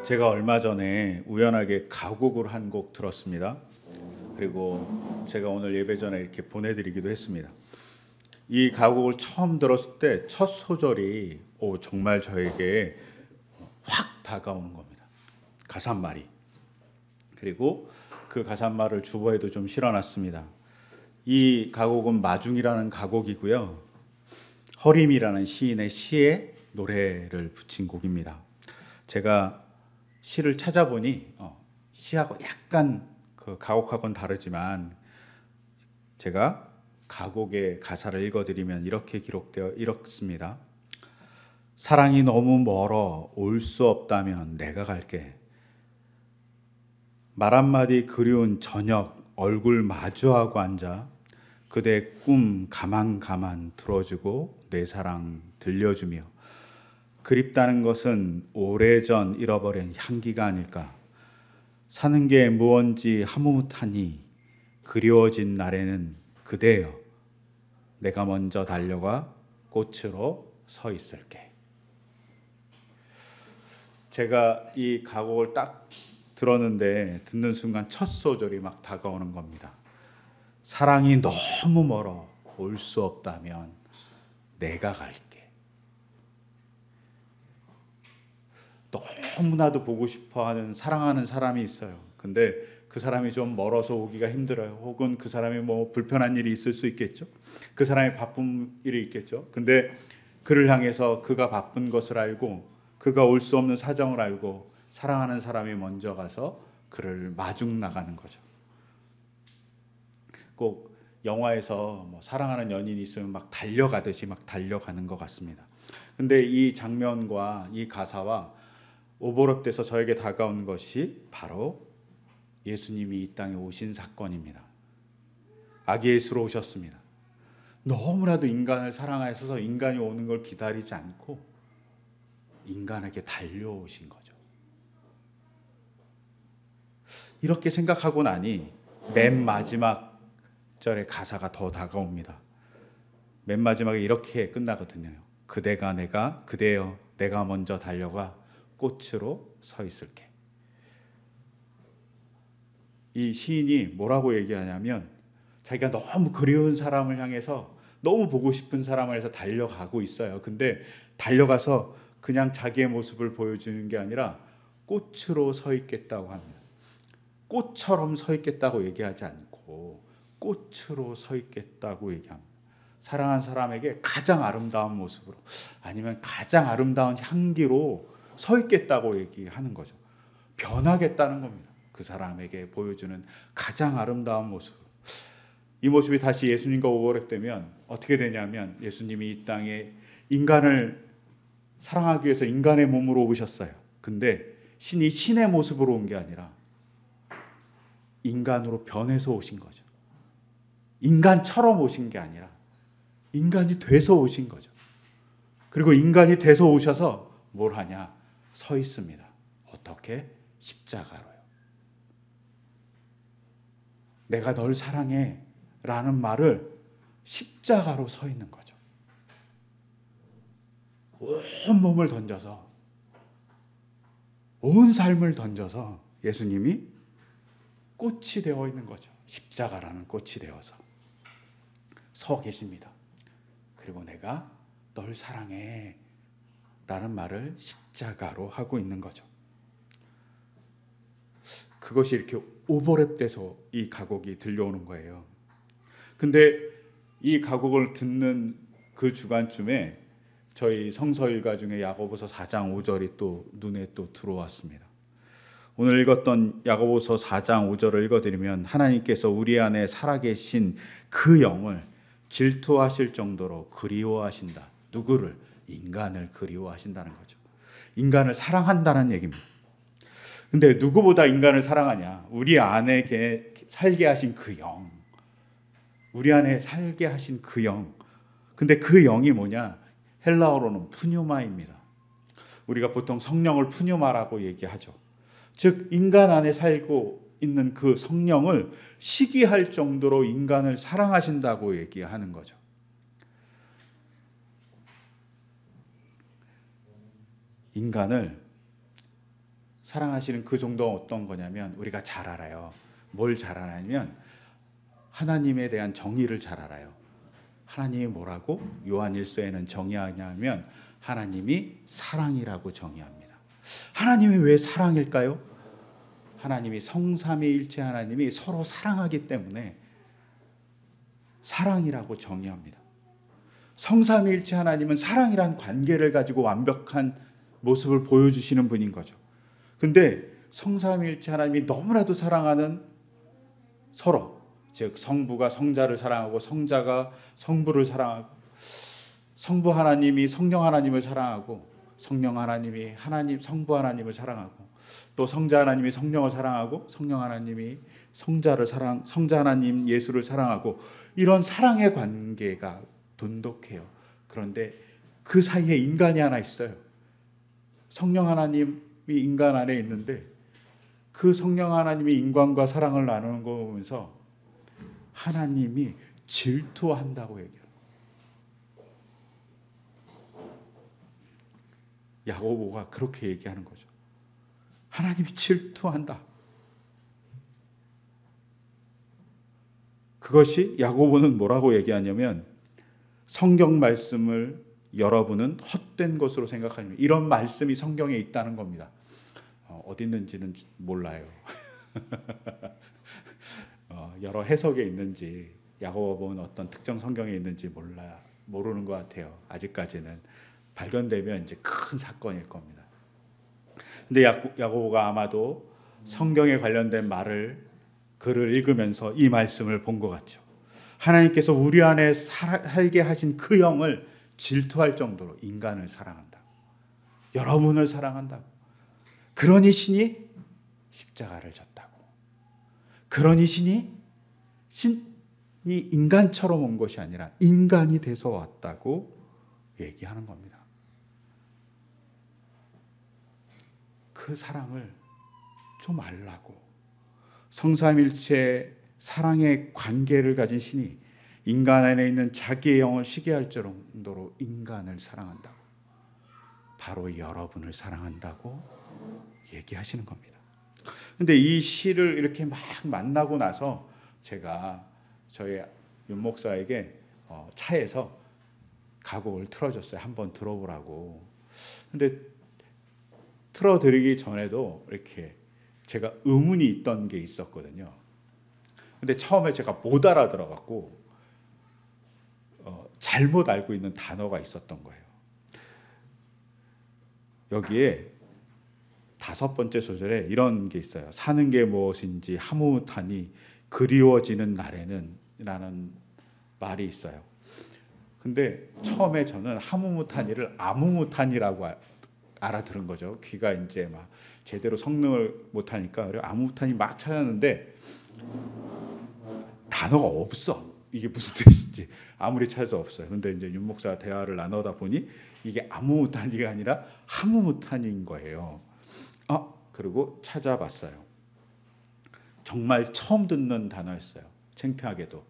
제가 얼마 전에 우연하게 가곡을 한 곡 들었습니다. 그리고 제가 오늘 예배 전에 이렇게 보내드리기도 했습니다. 이 가곡을 처음 들었을 때 첫 소절이 정말 저에게 확 다가오는 겁니다. 가사말이. 그리고 그 가사말을 주보에도 좀 실어놨습니다. 이 가곡은 마중이라는 가곡이고요. 허림이라는 시인의 시에 노래를 붙인 곡입니다. 제가 시를 찾아보니 시하고 약간 그 가곡하고는 다르지만 제가 가곡의 가사를 읽어드리면 이렇게 기록되어 이렇습니다. 사랑이 너무 멀어 올 수 없다면 내가 갈게. 말 한마디 그리운 저녁 얼굴 마주하고 앉아 그대 꿈 가만 들어주고 내 사랑 들려주며 그립다는 것은 오래전 잃어버린 향기가 아닐까. 사는 게 무언지 하무못하니 그리워진 날에는 그대여 내가 먼저 달려가 꽃으로 서 있을게. 제가 이 가곡을 딱 들었는데 듣는 순간 첫 소절이 막 다가오는 겁니다. 사랑이 너무 멀어 올 수 없다면 내가 갈게. 너무나도 보고 싶어하는 사랑하는 사람이 있어요. 근데 그 사람이 좀 멀어서 오기가 힘들어요. 혹은 그 사람이 뭐 불편한 일이 있을 수 있겠죠. 그 사람이 바쁜 일이 있겠죠. 근데 그를 향해서 그가 바쁜 것을 알고 그가 올 수 없는 사정을 알고 사랑하는 사람이 먼저 가서 그를 마중 나가는 거죠. 꼭 영화에서 뭐 사랑하는 연인이 있으면 막 달려가듯이 막 달려가는 것 같습니다. 근데 이 장면과 이 가사와 오버랩돼서 저에게 다가온 것이 바로 예수님이 이 땅에 오신 사건입니다. 아기 예수로 오셨습니다. 너무나도 인간을 사랑하셔서 인간이 오는 걸 기다리지 않고 인간에게 달려오신 거죠. 이렇게 생각하고 나니 맨 마지막 절의 가사가 더 다가옵니다. 맨 마지막에 이렇게 끝나거든요. 그대가 내가 그대여 내가 먼저 달려가 꽃으로 서 있을게. 이 시인이 뭐라고 얘기하냐면 자기가 너무 그리운 사람을 향해서 너무 보고 싶은 사람을 해서 달려가고 있어요. 근데 달려가서 그냥 자기의 모습을 보여주는 게 아니라 꽃으로 서 있겠다고 합니다. 꽃처럼 서 있겠다고 얘기하지 않고 꽃으로 서 있겠다고 얘기합니다. 사랑한 사람에게 가장 아름다운 모습으로 아니면 가장 아름다운 향기로 서 있겠다고 얘기하는 거죠. 변하겠다는 겁니다. 그 사람에게 보여주는 가장 아름다운 모습. 이 모습이 다시 예수님과 오버랩되면 어떻게 되냐면 예수님이 이 땅에 인간을 사랑하기 위해서 인간의 몸으로 오셨어요. 근데 신이 신의 모습으로 온 게 아니라 인간으로 변해서 오신 거죠. 인간처럼 오신 게 아니라 인간이 돼서 오신 거죠. 그리고 인간이 돼서 오셔서 뭘 하냐? 서 있습니다. 어떻게? 십자가로요. 내가 널 사랑해 라는 말을 십자가로 서 있는 거죠. 온 몸을 던져서 온 삶을 던져서 예수님이 꽃이 되어 있는 거죠. 십자가라는 꽃이 되어서 서 계십니다. 그리고 내가 널 사랑해 라는 말을 십자가로 하고 있는 거죠. 그것이 이렇게 오버랩돼서 이 가곡이 들려오는 거예요. 근데 이 가곡을 듣는 그 주간쯤에 저희 성서 일가 중에 야고보서 4장 5절이 또 눈에 또 들어왔습니다. 오늘 읽었던 야고보서 4장 5절을 읽어드리면 하나님께서 우리 안에 살아계신 그 영을 질투하실 정도로 그리워하신다. 누구를? 인간을 그리워하신다는 거죠. 인간을 사랑한다는 얘기입니다. 근데 누구보다 인간을 사랑하냐? 우리 안에 살게 하신 그 영. 우리 안에 살게 하신 그 영. 근데 그 영이 뭐냐? 헬라어로는 푸뉴마입니다. 우리가 보통 성령을 푸뉴마라고 얘기하죠. 즉 인간 안에 살고 있는 그 성령을 시기할 정도로 인간을 사랑하신다고 얘기하는 거죠. 인간을 사랑하시는 그 정도가 어떤 거냐면 우리가 잘 알아요. 뭘 잘 알아냐면 하나님에 대한 정의를 잘 알아요. 하나님이 뭐라고 요한일서에는 정의하냐면 하나님이 사랑이라고 정의합니다. 하나님이 왜 사랑일까요? 하나님이 성삼위일체 하나님이 서로 사랑하기 때문에 사랑이라고 정의합니다. 성삼위일체 하나님은 사랑이란 관계를 가지고 완벽한 모습을 보여주시는 분인 거죠. 근데 성삼위일체 하나님이 너무나도 사랑하는 서로, 즉 성부가 성자를 사랑하고 성자가 성부를 사랑하고 성부 하나님이 성령 하나님을 사랑하고 성령 하나님이 성부 하나님을 사랑하고 또 성자 하나님이 성령을 사랑하고 성령 하나님이 성자 하나님 예수를 사랑하고 이런 사랑의 관계가 돈독해요. 그런데 그 사이에 인간이 하나 있어요. 성령 하나님이 인간 안에 있는데 그 성령 하나님이 인간과 사랑을 나누는 거 보면서 하나님이 질투한다고 얘기해요. 야고보가 그렇게 얘기하는 거죠. 하나님이 질투한다. 그것이 야고보는 뭐라고 얘기하냐면 성경 말씀을 여러분은 헛된 것으로 생각하면 이런 말씀이 성경에 있다는 겁니다. 어디 있는지는 몰라요. 여러 해석에 있는지 야고보는 어떤 특정 성경에 있는지 모르는 것 같아요. 아직까지는 발견되면 이제 큰 사건일 겁니다. 근데 야고보가 아마도 성경에 관련된 글을 읽으면서 이 말씀을 본 것 같죠. 하나님께서 우리 안에 살게 하신 그 영을 질투할 정도로 인간을 사랑한다. 여러분을 사랑한다고. 그러니 신이 십자가를 졌다고. 그러니 신이 인간처럼 온 것이 아니라 인간이 돼서 왔다고 얘기하는 겁니다. 그 사랑을 좀 알라고. 성삼일체 사랑의 관계를 가진 신이 인간 안에 있는 자기의 영을 시게 할 정도로 인간을 사랑한다고. 바로 여러분을 사랑한다고 얘기하시는 겁니다. 근데 이 시를 이렇게 막 만나고 나서 제가 저희 윤 목사에게 차에서 가곡을 틀어줬어요. 한번 들어보라고. 근데 틀어드리기 전에도 이렇게 제가 의문이 있던 게 있었거든요. 근데 처음에 제가 못 알아들어갖고 잘못 알고 있는 단어가 있었던 거예요. 여기에 5번째 소절에 이런 게 있어요. 사는 게 무엇인지 하무못하니 그리워지는 날에는 라는 말이 있어요. 근데 처음에 저는 하무못하니를 아무못하니라고 알아들은 거죠. 귀가 이제 막 제대로 성능을 못하니까 아무못하니 막 찾았는데 단어가 없어. 이게 무슨 뜻인지 아무리 찾아도 없어요. 근데 이제 윤 목사와 대화를 나누다 보니 이게 아무못하니가 아니라 하무못하니인 거예요. 그리고 찾아봤어요. 정말 처음 듣는 단어였어요. 창피하게도.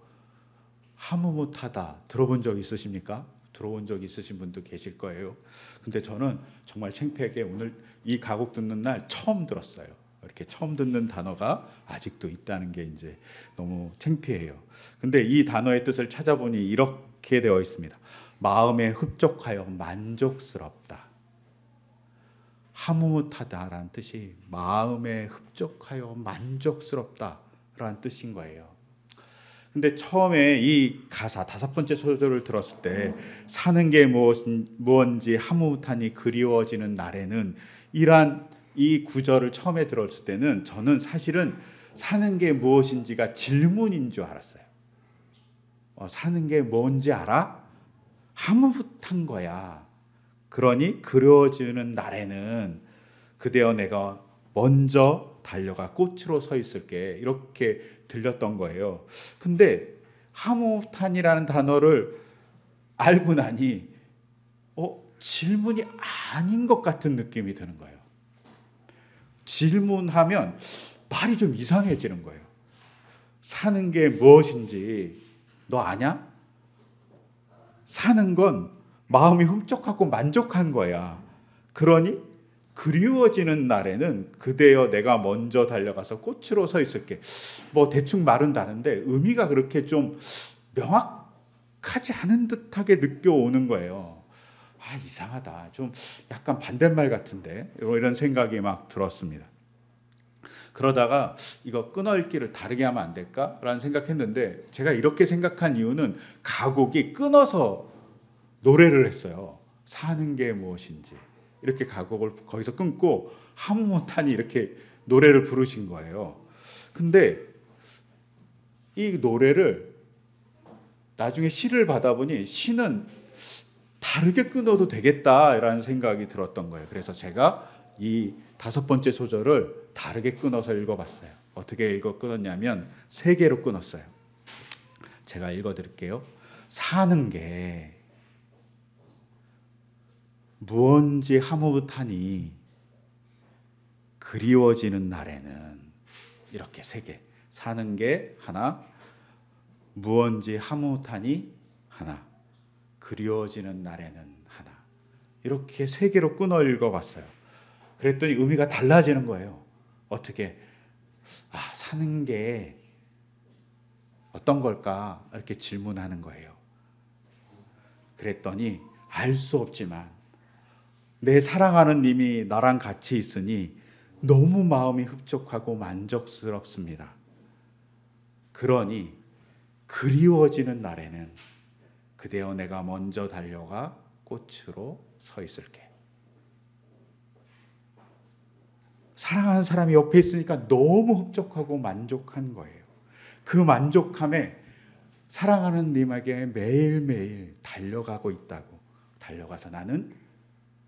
하무못하다 들어본 적 있으십니까? 들어본 적 있으신 분도 계실 거예요. 근데 저는 정말 창피하게 오늘 이 가곡 듣는 날 처음 들었어요. 이렇게 처음 듣는 단어가 아직도 있다는 게 이제 너무 창피해요. 근데 이 단어의 뜻을 찾아보니 이렇게 되어 있습니다. 마음에 흡족하여 만족스럽다. 하무못하다라는 뜻이 마음에 흡족하여 만족스럽다라는 뜻인 거예요. 근데 처음에 이 가사 5번째 소절을 들었을 때 사는 게 무엇인지 하무못하니 그리워지는 날에는 이란 이 구절을 처음에 들었을 때는 저는 사실은 사는 게 무엇인지가 질문인 줄 알았어요. 사는 게 뭔지 알아? 하무못한 거야. 그러니 그리워지는 날에는 그대여 내가 먼저 달려가 꽃으로 서 있을게. 이렇게 들렸던 거예요. 근데 하무못한이라는 단어를 알고 나니 질문이 아닌 것 같은 느낌이 드는 거예요. 질문하면 말이 좀 이상해지는 거예요. 사는 게 무엇인지 너 아냐? 사는 건 마음이 흡족하고 만족한 거야. 그러니 그리워지는 날에는 그대여 내가 먼저 달려가서 꽃으로 서 있을게. 뭐 대충 말은 다른데 의미가 그렇게 좀 명확하지 않은 듯하게 느껴오는 거예요. 아, 이상하다. 좀 약간 반대말 같은데 이런 생각이 막 들었습니다. 그러다가 이거 끊어읽기를 다르게 하면 안 될까라는 생각했는데, 제가 이렇게 생각한 이유는 가곡이 끊어서 노래를 했어요. 사는 게 무엇인지. 이렇게 가곡을 거기서 끊고 하무탄이 이렇게 노래를 부르신 거예요. 근데 이 노래를 나중에 시를 받아보니 시는 다르게 끊어도 되겠다라는 생각이 들었던 거예요. 그래서 제가 이 5번째 소절을 다르게 끊어서 읽어봤어요. 어떻게 끊었냐면 3개로 끊었어요. 제가 읽어드릴게요. 사는 게 무언지 하무하니 그리워지는 날에는, 이렇게 3개. 사는 게 하나, 무언지 하무하니 하나, 그리워지는 날에는 하나. 이렇게 3개로 끊어 읽어봤어요. 그랬더니 의미가 달라지는 거예요. 어떻게? 사는 게 어떤 걸까? 이렇게 질문하는 거예요. 그랬더니 알 수 없지만 내 사랑하는 님이 나랑 같이 있으니 너무 마음이 흡족하고 만족스럽습니다. 그러니 그리워지는 날에는 그대여 내가 먼저 달려가 꽃으로 서 있을게. 사랑하는 사람이 옆에 있으니까 너무 흡족하고 만족한 거예요. 그 만족함에 사랑하는 님에게 매일매일 달려가고 있다고. 달려가서 나는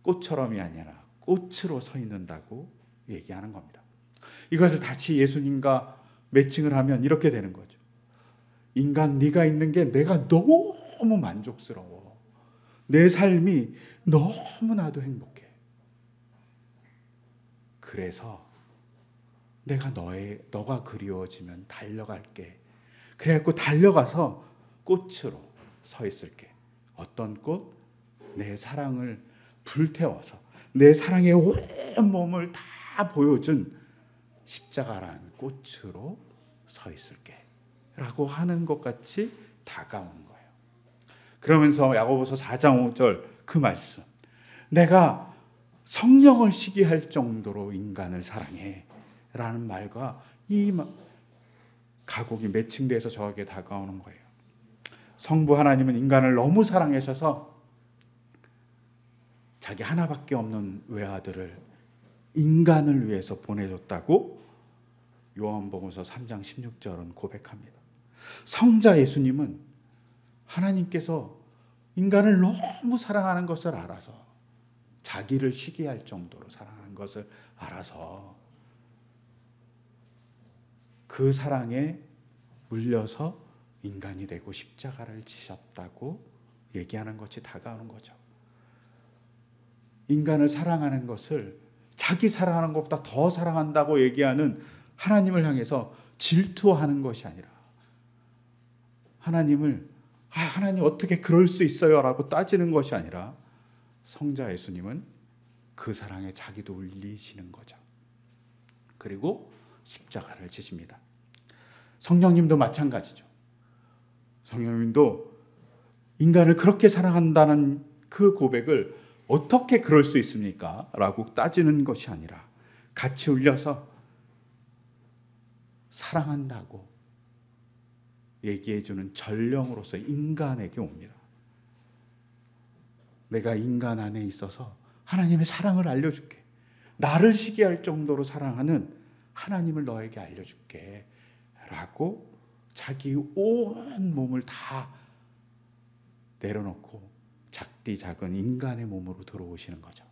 꽃처럼이 아니라 꽃으로 서 있는다고 얘기하는 겁니다. 이것을 다시 예수님과 매칭을 하면 이렇게 되는 거죠. 인간, 네가 있는 게 내가 너무 만족스러워. 내 삶이 너무나도 행복해. 그래서 내가 너가 그리워지면 달려갈게. 그래갖고 달려가서 꽃으로 서 있을게. 어떤 꽃? 내 사랑을 불태워서 내 사랑의 온 몸을 다 보여준 십자가라는 꽃으로 서 있을게 라고 하는 것 같이 다가오는 거예요. 그러면서 야고보서 4장 5절 그 말씀, 내가 성령을 시기할 정도로 인간을 사랑해 라는 말과 이 가곡이 매칭돼서 저에게 다가오는 거예요. 성부 하나님은 인간을 너무 사랑하셔서 자기 하나밖에 없는 외아들을 인간을 위해서 보내줬다고 요한복음서 3장 16절은 고백합니다. 성자 예수님은 하나님께서 인간을 너무 사랑하는 것을 알아서, 자기를 시기할 정도로 사랑하는 것을 알아서 그 사랑에 물려서 인간이 되고 십자가를 지셨다고 얘기하는 것이 다가오는 거죠. 인간을 사랑하는 것을 자기 사랑하는 것보다 더 사랑한다고 얘기하는 하나님을 향해서 질투하는 것이 아니라, 하나님을 하나님 어떻게 그럴 수 있어요? 라고 따지는 것이 아니라, 성자 예수님은 그 사랑에 자기도 울리시는 거죠. 그리고 십자가를 지십니다. 성령님도 마찬가지죠. 성령님도 인간을 그렇게 사랑한다는 그 고백을 어떻게 그럴 수 있습니까? 라고 따지는 것이 아니라 같이 울려서 사랑한다고 얘기해주는 전령으로서 인간에게 옵니다. 내가 인간 안에 있어서 하나님의 사랑을 알려줄게. 나를 시기할 정도로 사랑하는 하나님을 너에게 알려줄게 라고 자기 온 몸을 다 내려놓고 작디 작은 인간의 몸으로 들어오시는 거죠.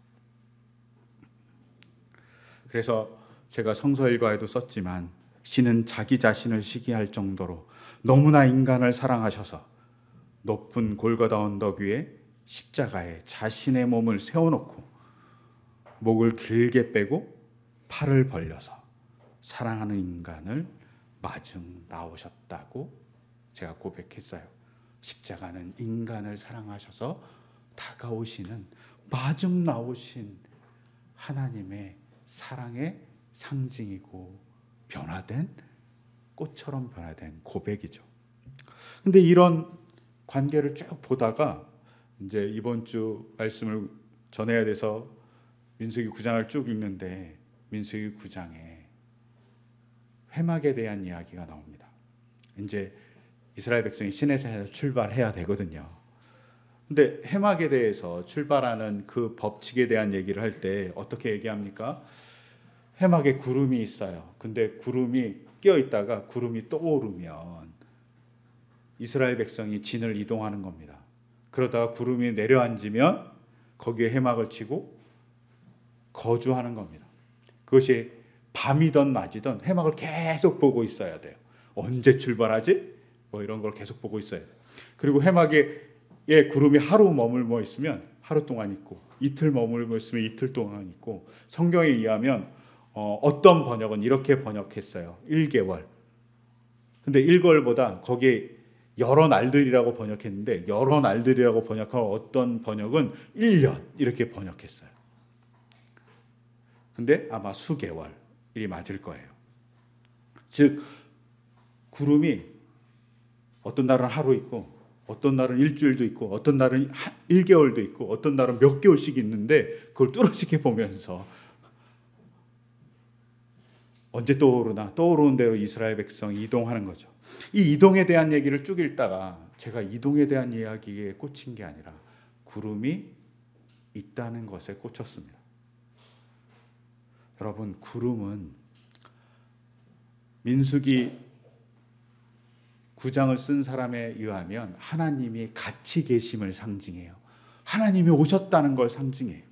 그래서 제가 성서 일과에도 썼지만, 신은 자기 자신을 시기할 정도로 너무나 인간을 사랑하셔서 높은 골고다 언덕 위에 십자가에 자신의 몸을 세워놓고 목을 길게 빼고 팔을 벌려서 사랑하는 인간을 마중 나오셨다고 제가 고백했어요. 십자가는 인간을 사랑하셔서 다가오시는, 마중 나오신 하나님의 사랑의 상징이고 변화된 꽃처럼 변화된 고백이죠. 근데 이런 관계를 쭉 보다가 이제 이번 주 말씀을 전해야 돼서 민수기 9장을 쭉 읽는데 민수기 9장에 회막에 대한 이야기가 나옵니다. 이제 이스라엘 백성이 시내산에서 출발해야 되거든요. 근데 회막에 대해서 출발하는 그 법칙에 대한 얘기를 할 때 어떻게 얘기합니까? 회막에 구름이 있어요. 근데 구름이 끼어 있다가 구름이 떠오르면 이스라엘 백성이 진을 이동하는 겁니다. 그러다가 구름이 내려앉으면 거기에 회막을 치고 거주하는 겁니다. 그것이 밤이든 낮이든 회막을 계속 보고 있어야 돼요. 언제 출발하지? 뭐 이런 걸 계속 보고 있어야 돼요. 그리고 회막에 구름이 하루 머물러 있으면 하루 동안 있고 이틀 머물러 있으면 이틀 동안 있고 성경에 의하면 어떤 번역은 이렇게 번역했어요. 1개월. 근데 1개월보다 거기에 여러 날들이라고 번역했는데 여러 날들이라고 번역하고 어떤 번역은 1년 이렇게 번역했어요. 근데 아마 수개월이 맞을 거예요. 즉 구름이 어떤 날은 하루 있고 어떤 날은 일주일도 있고 어떤 날은 1개월도 있고 어떤 날은 몇 개월씩 있는데 그걸 뚜렷이 보면서 언제 떠오르나 떠오르는 대로 이스라엘 백성이 이동하는 거죠. 이 이동에 대한 얘기를 쭉 읽다가 제가 이동에 대한 이야기에 꽂힌 게 아니라 구름이 있다는 것에 꽂혔습니다. 여러분, 구름은 민수기 9장을 쓴 사람에 의하면 하나님이 같이 계심을 상징해요. 하나님이 오셨다는 걸 상징해요.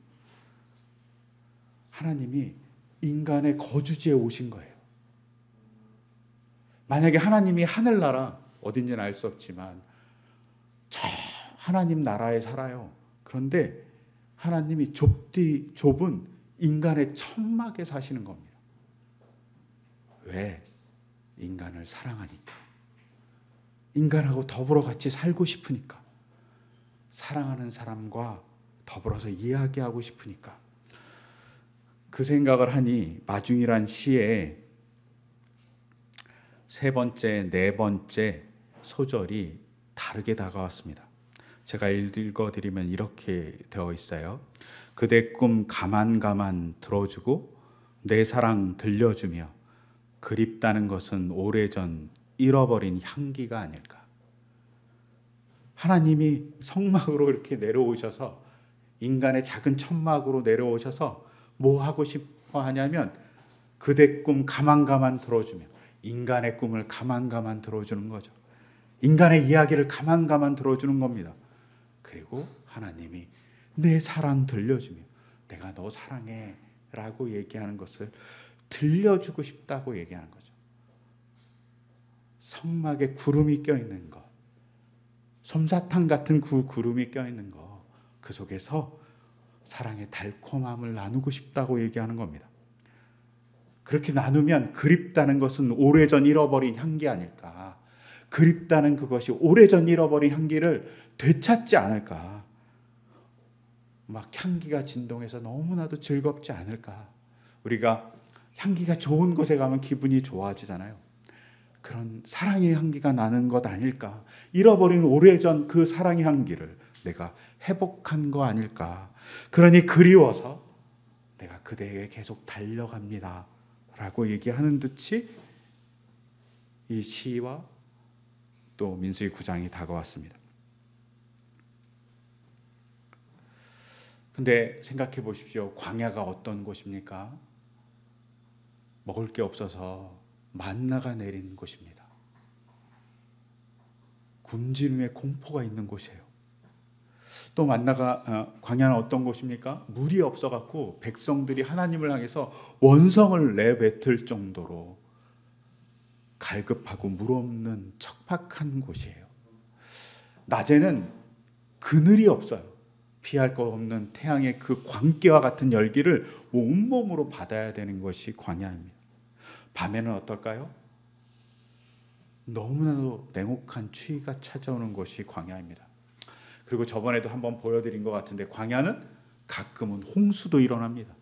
하나님이 인간의 거주지에 오신 거예요. 만약에 하나님이 하늘나라 어딘지는 알 수 없지만 저 하나님 나라에 살아요. 그런데 하나님이 좁은 인간의 천막에 사시는 겁니다. 왜? 인간을 사랑하니까. 인간하고 더불어 같이 살고 싶으니까. 사랑하는 사람과 더불어서 이야기하고 싶으니까. 그 생각을 하니 마중이란 시에 세 번째, 네 번째 소절이 다르게 다가왔습니다. 제가 읽어드리면 이렇게 되어 있어요. 그대 꿈 가만 들어주고 내 사랑 들려주며 그립다는 것은 오래전 잃어버린 향기가 아닐까. 하나님이 성막으로 이렇게 내려오셔서 인간의 작은 천막으로 내려오셔서 뭐 하고 싶어 하냐면 그대 꿈 가만 들어주며 인간의 꿈을 가만 들어주는 거죠. 인간의 이야기를 가만 들어주는 겁니다. 그리고 하나님이 내 사랑 들려주며 내가 너 사랑해 라고 얘기하는 것을 들려주고 싶다고 얘기하는 거죠. 성막에 구름이 껴있는 것, 솜사탕 같은 그 구름이 껴있는 것, 그 속에서 사랑의 달콤함을 나누고 싶다고 얘기하는 겁니다. 그렇게 나누면 그립다는 것은 오래전 잃어버린 향기 아닐까. 그립다는 그것이 오래전 잃어버린 향기를 되찾지 않을까. 막 향기가 진동해서 너무나도 즐겁지 않을까. 우리가 향기가 좋은 곳에 가면 기분이 좋아지잖아요. 그런 사랑의 향기가 나는 것 아닐까. 잃어버린 오래전 그 사랑의 향기를 내가 회복한 거 아닐까. 그러니 그리워서 내가 그대에게 계속 달려갑니다 라고 얘기하는 듯이 이 시와 또 민수기 9장이 다가왔습니다. 근데 생각해 보십시오. 광야가 어떤 곳입니까? 먹을 게 없어서 만나가 내리는 곳입니다. 굶주림의 공포가 있는 곳이에요. 또 광야는 어떤 곳입니까? 물이 없어갖고 백성들이 하나님을 향해서 원성을 내뱉을 정도로 갈급하고 물 없는 척박한 곳이에요. 낮에는 그늘이 없어요. 피할 것 없는 태양의 그 광기와 같은 열기를 온몸으로 받아야 되는 것이 광야입니다. 밤에는 어떨까요? 너무나도 냉혹한 추위가 찾아오는 것이 광야입니다. 그리고 저번에도 한번 보여드린 것 같은데 광야는 가끔은 홍수도 일어납니다.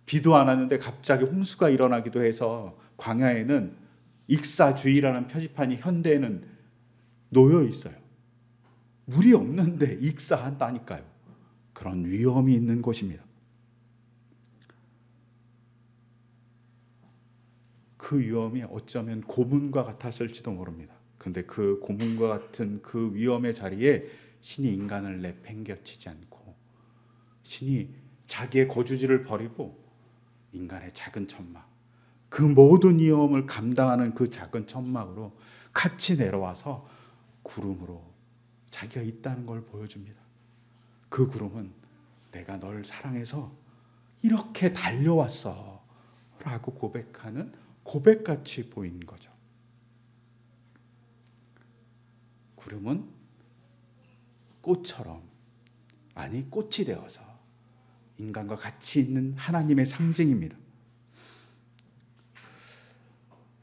비도 안 왔는데 갑자기 홍수가 일어나기도 해서 광야에는 익사주의라는 표지판이 현대에는 놓여 있어요. 물이 없는데 익사한다니까요. 그런 위험이 있는 곳입니다. 그 위험이 어쩌면 고문과 같았을지도 모릅니다. 그런데 그 고문과 같은 그 위험의 자리에 신이 인간을 내팽개치지 않고 신이 자기의 거주지를 버리고 인간의 작은 천막, 그 모든 위험을 감당하는 그 작은 천막으로 같이 내려와서 구름으로 자기가 있다는 걸 보여줍니다. 그 구름은 내가 널 사랑해서 이렇게 달려왔어 라고 고백하는 고백같이 보이는 거죠. 구름은 꽃처럼, 아니 꽃이 되어서 인간과 같이 있는 하나님의 상징입니다.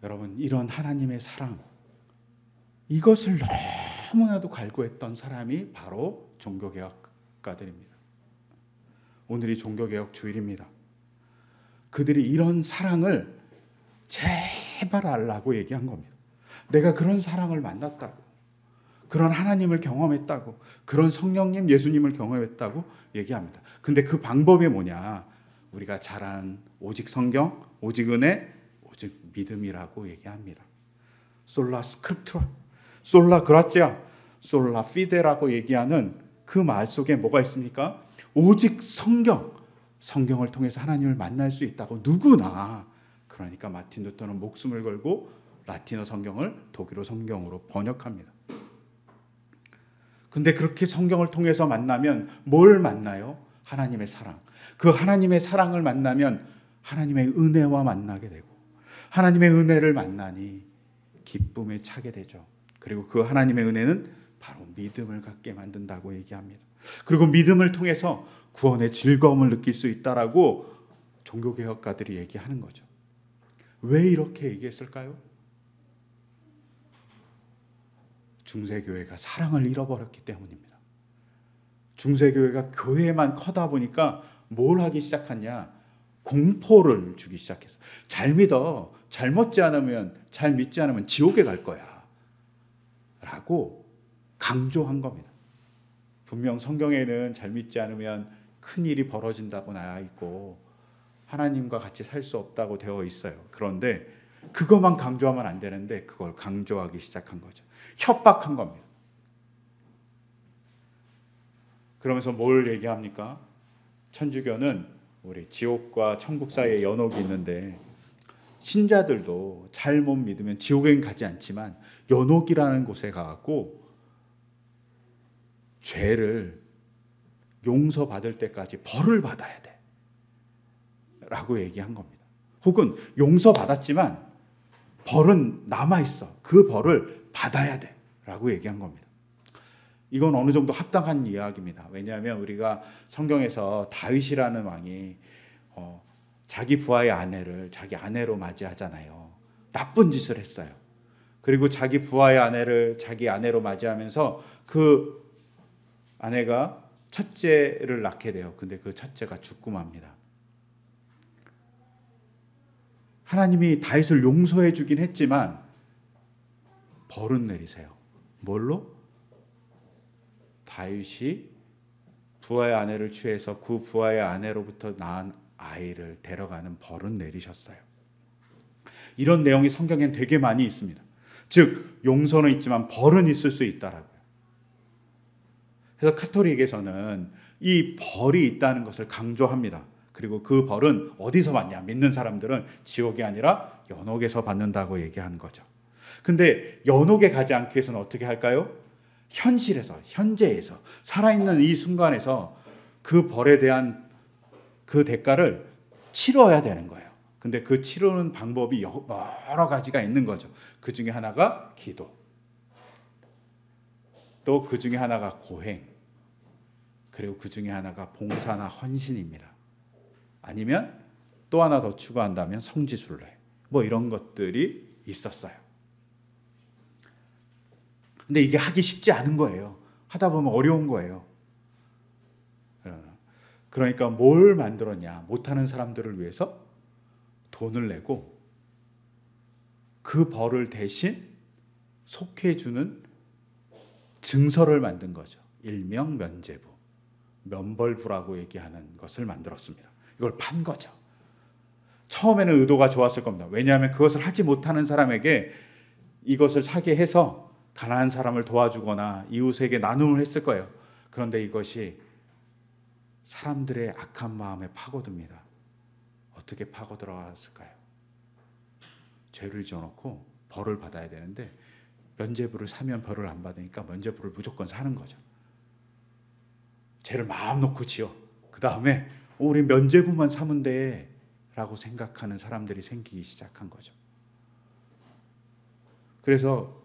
여러분, 이런 하나님의 사랑, 이것을 너무나도 갈구했던 사람이 바로 종교개혁가들입니다. 오늘이 종교개혁 주일입니다. 그들이 이런 사랑을 제발 알라고 얘기한 겁니다. 내가 그런 사랑을 만났다고, 그런 하나님을 경험했다고, 그런 성령님 예수님을 경험했다고 얘기합니다. 근데 그 방법이 뭐냐? 우리가 잘 아는 오직 성경, 오직 은혜, 오직 믿음이라고 얘기합니다. 솔라 스크립투라, 솔라 그라치아, 솔라 피데라고 얘기하는 그 말 속에 뭐가 있습니까? 오직 성경을 통해서 하나님을 만날 수 있다고 누구나. 그러니까 마틴 루터는 목숨을 걸고 라틴어 성경을 독일어 성경으로 번역합니다. 근데 그렇게 성경을 통해서 만나면 뭘 만나요? 하나님의 사랑. 그 하나님의 사랑을 만나면 하나님의 은혜와 만나게 되고, 하나님의 은혜를 만나니 기쁨에 차게 되죠. 그리고 그 하나님의 은혜는 바로 믿음을 갖게 만든다고 얘기합니다. 그리고 믿음을 통해서 구원의 즐거움을 느낄 수 있다라고 종교개혁가들이 얘기하는 거죠. 왜 이렇게 얘기했을까요? 중세교회가 사랑을 잃어버렸기 때문입니다. 중세교회가 교회만 커다 보니까 뭘 하기 시작하냐? 공포를 주기 시작했어. 잘 믿어. 잘 믿지 않으면 지옥에 갈 거야 라고 강조한 겁니다. 분명 성경에는 잘 믿지 않으면 큰일이 벌어진다고 나와 있고 하나님과 같이 살 수 없다고 되어 있어요. 그런데 그것만 강조하면 안 되는데 그걸 강조하기 시작한 거죠. 협박한 겁니다. 그러면서 뭘 얘기합니까? 천주교는 우리 지옥과 천국 사이에 연옥이 있는데 신자들도 잘못 믿으면 지옥엔 가지 않지만 연옥이라는 곳에 가고 죄를 용서받을 때까지 벌을 받아야 돼 라고 얘기한 겁니다. 혹은 용서받았지만 벌은 남아있어. 그 벌을 받아야 돼 라고 얘기한 겁니다. 이건 어느 정도 합당한 이야기입니다. 왜냐하면 우리가 성경에서 다윗이라는 왕이 자기 부하의 아내를 자기 아내로 맞이하잖아요. 나쁜 짓을 했어요. 그리고 자기 부하의 아내를 자기 아내로 맞이하면서 그 아내가 첫째를 낳게 돼요. 근데 그 첫째가 죽고 맙니다. 하나님이 다윗을 용서해 주긴 했지만 벌은 내리세요. 뭘로? 다윗이 부하의 아내를 취해서 그 부하의 아내로부터 낳은 아이를 데려가는 벌은 내리셨어요. 이런 내용이 성경엔 되게 많이 있습니다. 즉 용서는 있지만 벌은 있을 수 있다라고요. 그래서 카톨릭에서는 이 벌이 있다는 것을 강조합니다. 그리고 그 벌은 어디서 받냐? 믿는 사람들은 지옥이 아니라 연옥에서 받는다고 얘기하는 거죠. 근데 연옥에 가지 않기 위해서는 어떻게 할까요? 현실에서, 현재에서, 살아있는 이 순간에서 그 벌에 대한 그 대가를 치러야 되는 거예요. 근데 그 치르는 방법이 여러 가지가 있는 거죠. 그 중에 하나가 기도, 또 그 중에 하나가 고행, 그리고 그 중에 하나가 봉사나 헌신입니다. 아니면 또 하나 더 추가한다면 성지순례, 뭐 이런 것들이 있었어요. 근데 이게 하기 쉽지 않은 거예요. 하다 보면 어려운 거예요. 그러니까 뭘 만들었냐? 못하는 사람들을 위해서 돈을 내고 그 벌을 대신 속해주는 증서를 만든 거죠. 일명 면죄부, 면벌부라고 얘기하는 것을 만들었습니다. 이걸 판 거죠. 처음에는 의도가 좋았을 겁니다. 왜냐하면 그것을 하지 못하는 사람에게 이것을 사게 해서 가난한 사람을 도와주거나 이웃에게 나눔을 했을 거예요. 그런데 이것이 사람들의 악한 마음에 파고듭니다. 어떻게 파고 들어갔을까요? 죄를 지어놓고 벌을 받아야 되는데 면죄부를 사면 벌을 안 받으니까 면죄부를 무조건 사는 거죠. 죄를 마음 놓고 지어. 그 다음에 우리 면죄부만 사면 돼 라고 생각하는 사람들이 생기기 시작한 거죠. 그래서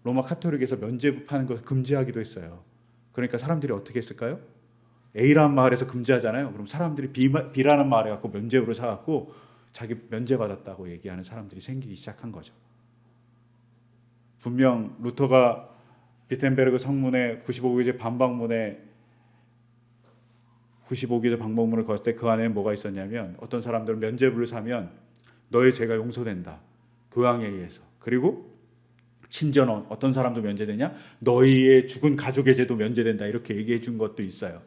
로마 카톨릭에서 면죄부 파는 것을 금지하기도 했어요. 그러니까 사람들이 어떻게 했을까요? A라는 마을에서 금지하잖아요. 그럼 사람들이 B라는 마을에 갖고 면죄부를 사갖고 자기 면죄 받았다고 얘기하는 사람들이 생기기 시작한 거죠. 분명 루터가 비텐베르그 성문에 95기제 방방문에 95기제 방방문을 걸었을 때 그 안에 뭐가 있었냐면 어떤 사람들은 면죄부를 사면 너의 죄가 용서된다. 교황에 의해서. 그리고 심지어는 어떤 사람도 면제되냐? 너희의 죽은 가족의 죄도 면제된다. 이렇게 얘기해 준 것도 있어요.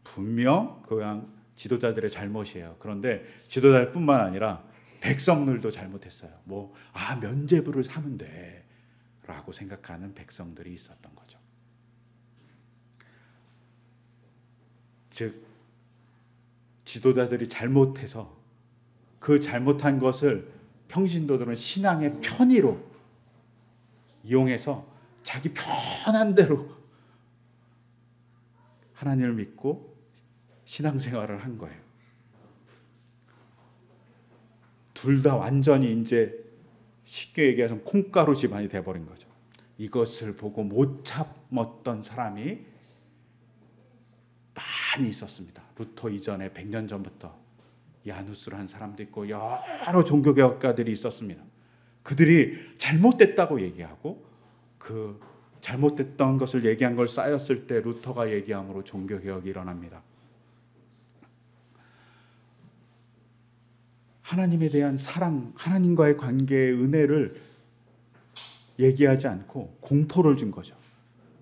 분명 교황 지도자들의 잘못이에요. 그런데 지도자뿐만 아니라 백성들도 잘못했어요. 면죄부를 사면 돼 라고 생각하는 백성들이 있었던 거죠. 즉 지도자들이 잘못해서 그 잘못한 것을 평신도들은 신앙의 편의로 이용해서 자기 편한 대로 하나님을 믿고 신앙생활을 한 거예요. 둘 다 완전히 이제 쉽게 얘기해서 콩가루 집안이 돼버린 거죠. 이것을 보고 못 참았던 사람이 많이 있었습니다. 루터 이전에 100년 전부터 야누스를 한 사람도 있고 여러 종교개혁가들이 있었습니다. 그들이 잘못됐다고 얘기하고 그 잘못됐던 것을 얘기한 걸 쌓였을 때 루터가 얘기함으로 종교개혁이 일어납니다. 하나님에 대한 사랑, 하나님과의 관계의 은혜를 얘기하지 않고 공포를 준 거죠.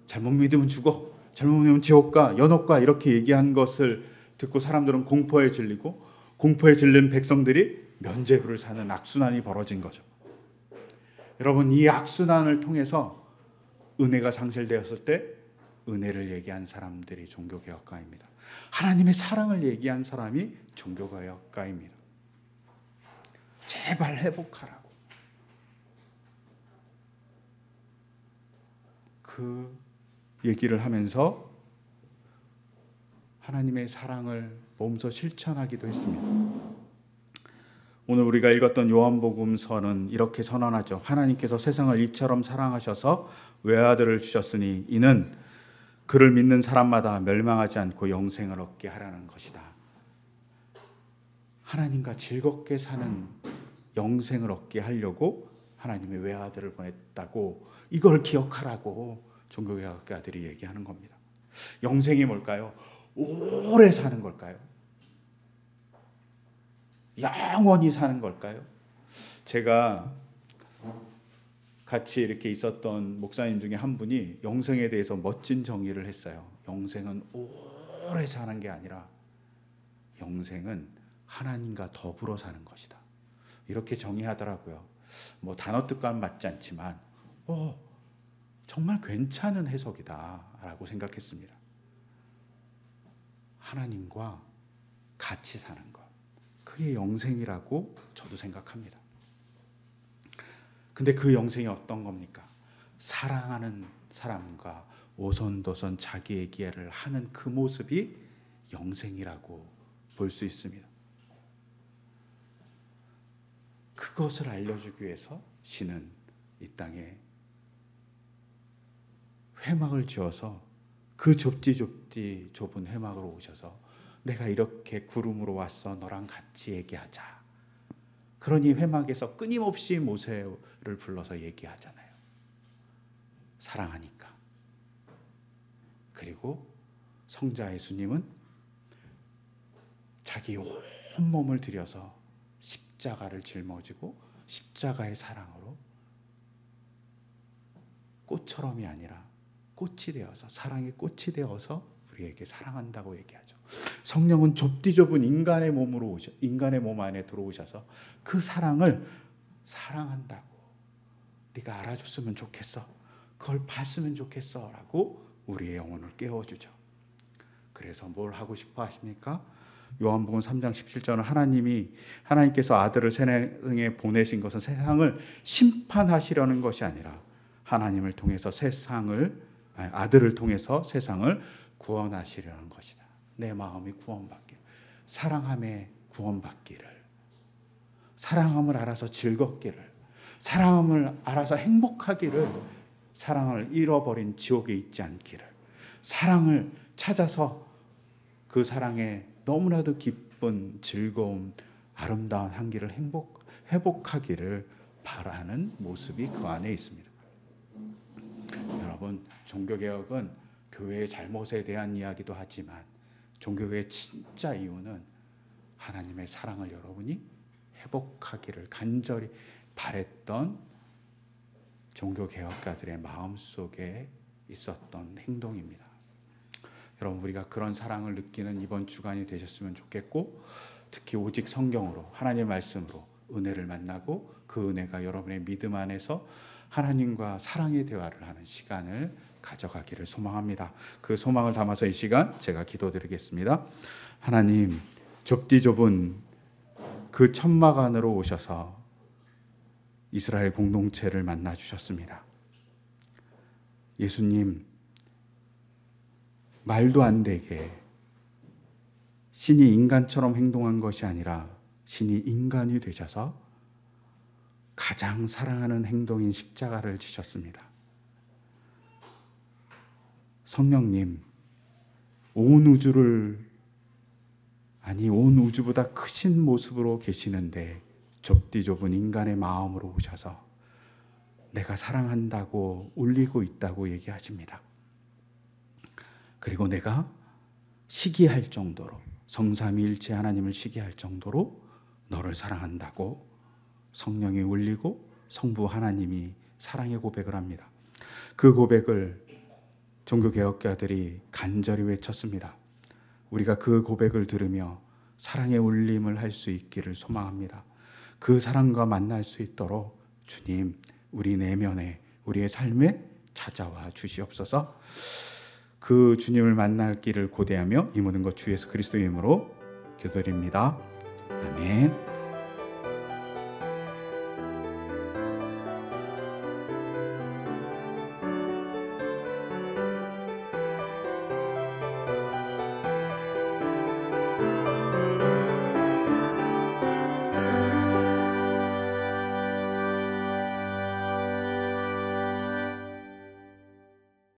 잘못 믿으면 죽어, 잘못 믿으면 지옥 가, 연옥 가 이렇게 얘기한 것을 듣고 사람들은 공포에 질리고 공포에 질린 백성들이 면죄부를 사는 악순환이 벌어진 거죠. 여러분, 이 악순환을 통해서 은혜가 상실되었을 때 은혜를 얘기한 사람들이 종교개혁가입니다. 하나님의 사랑을 얘기한 사람이 종교개혁가입니다. 제발 회복하라고. 그 얘기를 하면서 하나님의 사랑을 몸소 실천하기도 했습니다. 오늘 우리가 읽었던 요한복음서는 이렇게 선언하죠. 하나님께서 세상을 이처럼 사랑하셔서 외아들을 주셨으니 이는 그를 믿는 사람마다 멸망하지 않고 영생을 얻게 하라는 것이다. 하나님과 즐겁게 사는 영생을 얻게 하려고 하나님의 외아들을 보냈다고, 이걸 기억하라고 종교개혁가들이 얘기하는 겁니다. 영생이 뭘까요? 오래 사는 걸까요? 영원히 사는 걸까요? 제가 같이 이렇게 있었던 목사님 중에 한 분이 영생에 대해서 멋진 정의를 했어요. 영생은 오래 사는 게 아니라 영생은 하나님과 더불어 사는 것이다. 이렇게 정의하더라고요. 단어 뜻과는 맞지 않지만 정말 괜찮은 해석이다라고 생각했습니다. 하나님과 같이 사는 것, 그게 영생이라고 저도 생각합니다. 근데 그 영생이 어떤 겁니까? 사랑하는 사람과 오손도손 자기의 기회를 하는 그 모습이 영생이라고 볼 수 있습니다. 그것을 알려주기 위해서 신은 이 땅에 회막을 지어서 그 좁디 좁은 회막으로 오셔서 내가 이렇게 구름으로 왔어, 너랑 같이 얘기하자. 그러니 회막에서 끊임없이 모세를 불러서 얘기하잖아요. 사랑하니까. 그리고 성자 예수님은 자기 온몸을 들여서 십자가를 짊어지고 십자가의 사랑으로 꽃처럼이 아니라 꽃이 되어서, 사랑의 꽃이 되어서 우리에게 사랑한다고 얘기하죠. 성령은 좁디 좁은 인간의 몸 안에 들어오셔서 그 사랑을 사랑한다고, 네가 알아줬으면 좋겠어, 그걸 봤으면 좋겠어 라고 우리의 영혼을 깨워주죠. 그래서 뭘 하고 싶어 하십니까? 요한복음 3장 17절은 하나님께서 아들을 세상에 보내신 것은 세상을 심판하시려는 것이 아니라 하나님을 통해서 아들을 통해서 세상을 구원하시려는 것이다. 내 마음이 구원받기를, 사랑함에 구원받기를, 사랑함을 알아서 즐겁기를, 사랑함을 알아서 행복하기를, 사랑을 잃어버린 지옥에 있지 않기를, 사랑을 찾아서 그 사랑에 너무나도 기쁜 즐거움, 아름다운 향기를 회복하기를 바라는 모습이 그 안에 있습니다. 여러분, 종교개혁은 교회의 잘못에 대한 이야기도 하지만 종교개혁의 진짜 이유는 하나님의 사랑을 여러분이 회복하기를 간절히 바랬던 종교개혁가들의 마음속에 있었던 행동입니다. 여러분, 우리가 그런 사랑을 느끼는 이번 주간이 되셨으면 좋겠고, 특히 오직 성경으로, 하나님의 말씀으로 은혜를 만나고 그 은혜가 여러분의 믿음 안에서 하나님과 사랑의 대화를 하는 시간을 가져가기를 소망합니다. 그 소망을 담아서 이 시간 제가 기도드리겠습니다. 하나님, 좁디 좁은 그 천막 안으로 오셔서 이스라엘 공동체를 만나 주셨습니다. 예수님, 말도 안 되게 신이 인간처럼 행동한 것이 아니라 신이 인간이 되셔서 가장 사랑하는 행동인 십자가를 지셨습니다. 성령님, 온 우주보다 크신 모습으로 계시는데 좁디 좁은 인간의 마음으로 오셔서 내가 사랑한다고 울리고 있다고 얘기하십니다. 그리고 내가 시기할 정도로, 성삼위일체 하나님을 시기할 정도로 너를 사랑한다고 성령이 울리고 성부 하나님이 사랑의 고백을 합니다. 그 고백을 종교개혁가들이 간절히 외쳤습니다. 우리가 그 고백을 들으며 사랑의 울림을 할 수 있기를 소망합니다. 그 사랑과 만날 수 있도록 주님, 우리 내면에, 우리의 삶에 찾아와 주시옵소서. 그 주님을 만날 길을 고대하며 이 모든 것 주 예수 그리스도의 이름으로 기도드립니다. 아멘.